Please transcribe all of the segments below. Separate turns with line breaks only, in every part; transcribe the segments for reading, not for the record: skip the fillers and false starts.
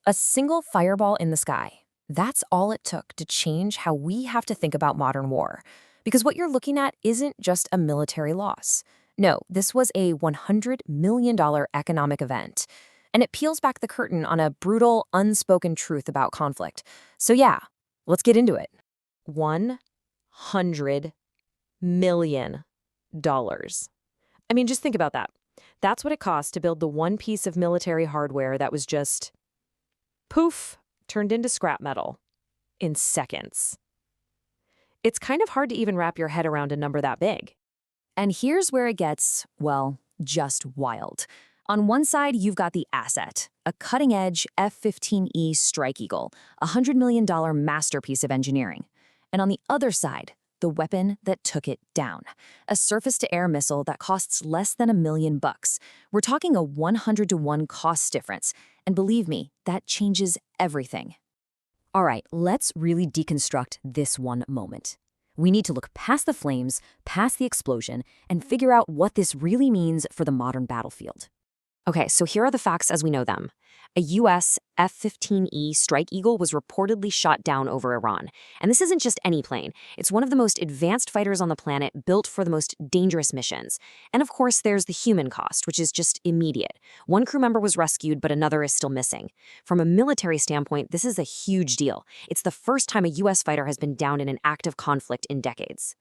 A single fireball in the sky. That's all it took to change how we have to think about modern war. Because what you're looking at isn't just a military loss. No, this was a $100 million economic event. And it peels back the curtain on a brutal, unspoken truth about conflict. So yeah, let's get into it. $100 million. I mean, just think about that. That's what it cost to build the one piece of military hardware that was just, poof, turned into scrap metal in seconds. It's kind of hard to even wrap your head around a number that big. And here's where it gets, well, just wild. On one side, you've got the asset, a cutting-edge F-15E Strike Eagle, a $100 million masterpiece of engineering. And on the other side, the weapon that took it down, a surface-to-air missile that costs less than $1 million. We're talking a 100-to-1 cost difference, and believe me, that changes everything. All right, let's really deconstruct this one moment. We need to look past the flames, past the explosion, and figure out what this really means for the modern battlefield. Okay, so here are the facts as we know them. A U.S. F-15E Strike Eagle was reportedly shot down over Iran. And this isn't just any plane. It's one of the most advanced fighters on the planet, built for the most dangerous missions. And of course, there's the human cost, which is just immediate. One crew member was rescued, but another is still missing. From a military standpoint, this is a huge deal. It's the first time a U.S. fighter has been down in an active conflict in decades.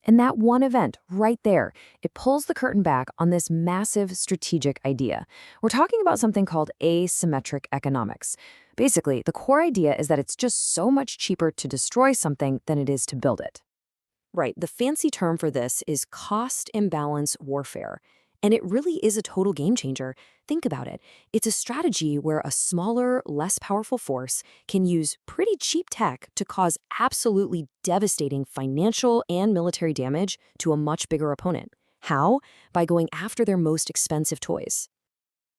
And that one event, right there, it pulls the curtain back on this massive strategic idea. We're talking about something called asymmetric economics. Basically, the core idea is that it's just so much cheaper to destroy something than it is to build it. Right, the fancy term for this is cost imbalance warfare. And it really is a total game changer. Think about it. It's a strategy where a smaller, less powerful force can use pretty cheap tech to cause absolutely devastating financial and military damage to a much bigger opponent. How? By going after their most expensive toys.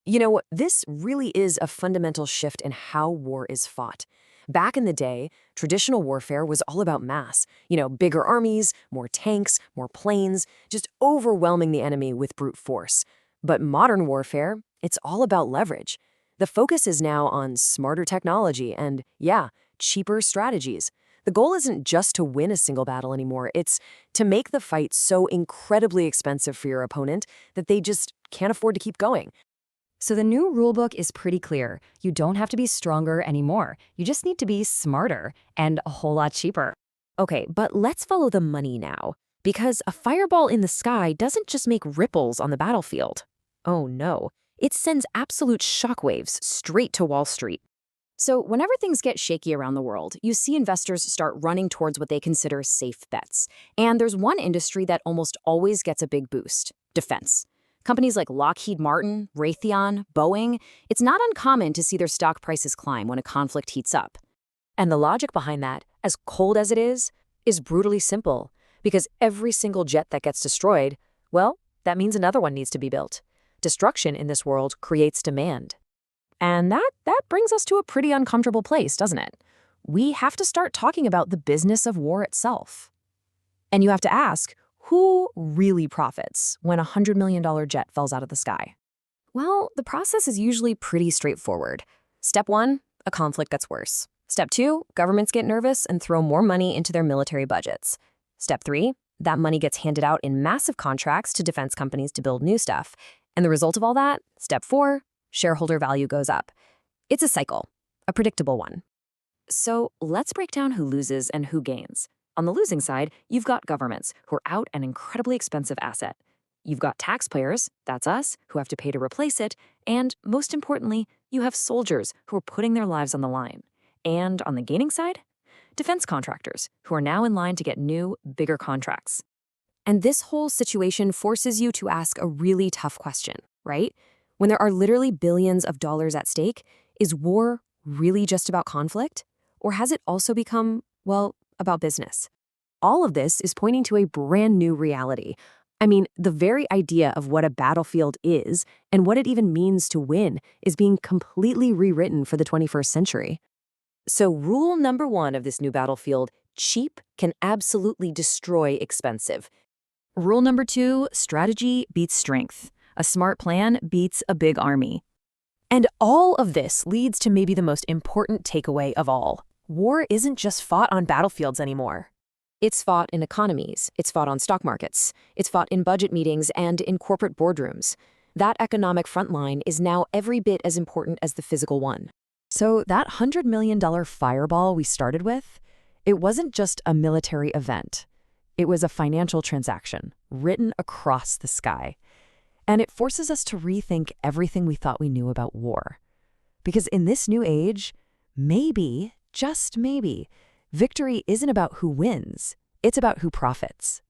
You know, this really is a fundamental shift in how war is fought. Back in the day, traditional warfare was all about mass. Bigger armies, more tanks, more planes, just overwhelming the enemy with brute force. But modern warfare, it's all about leverage. The focus is now on smarter technology and, yeah, cheaper strategies. The goal isn't just to win a single battle anymore. It's to make the fight so incredibly expensive for your opponent that they just can't afford to keep going. So the new rulebook is pretty clear. You don't have to be stronger anymore. You just need to be smarter and a whole lot cheaper. Okay, but let's follow the money now. Because a fireball in the sky doesn't just make ripples on the battlefield. Oh no, it sends absolute shockwaves straight to Wall Street. So whenever things get shaky around the world, you see investors start running towards what they consider safe bets. And there's one industry that almost always gets a big boost: defense. Companies like Lockheed Martin, Raytheon, Boeing, it's not uncommon to see their stock prices climb when a conflict heats up. And the logic behind that, as cold as it is brutally simple. Because every single jet that gets destroyed, well, that means another one needs to be built. Destruction in this world creates demand. And that brings us to a pretty uncomfortable place, doesn't it? We have to start talking about the business of war itself. And you have to ask, who really profits when a $100 million jet falls out of the sky? Well, the process is usually pretty straightforward. Step 1, a conflict gets worse. Step 2, governments get nervous and throw more money into their military budgets. Step 3, that money gets handed out in massive contracts to defense companies to build new stuff. And the result of all that, Step 4, shareholder value goes up. It's a cycle, a predictable one. So let's break down who loses and who gains. On the losing side, you've got governments who are out an incredibly expensive asset. You've got taxpayers, that's us, who have to pay to replace it. And most importantly, you have soldiers who are putting their lives on the line. And on the gaining side, defense contractors who are now in line to get new, bigger contracts. And this whole situation forces you to ask a really tough question, right? When there are literally billions of dollars at stake, is war really just about conflict? Or has it also become, well, about business? All of this is pointing to a brand new reality. I mean, the very idea of what a battlefield is and what it even means to win is being completely rewritten for the 21st century. So rule number 1 of this new battlefield: cheap can absolutely destroy expensive. Rule number 2, strategy beats strength. A smart plan beats a big army.
And all of this leads to maybe the most important takeaway of all. War isn't just fought on battlefields anymore.
It's fought in economies, it's fought on stock markets, it's fought in budget meetings and in corporate boardrooms. That economic front line is now every bit as important as the physical one.
So that $100 million fireball we started with, it wasn't just a military event. It was a financial transaction written across the sky. And it forces us to rethink everything we thought we knew about war. Because in this new age, maybe, just maybe, victory isn't about who wins, it's about who profits.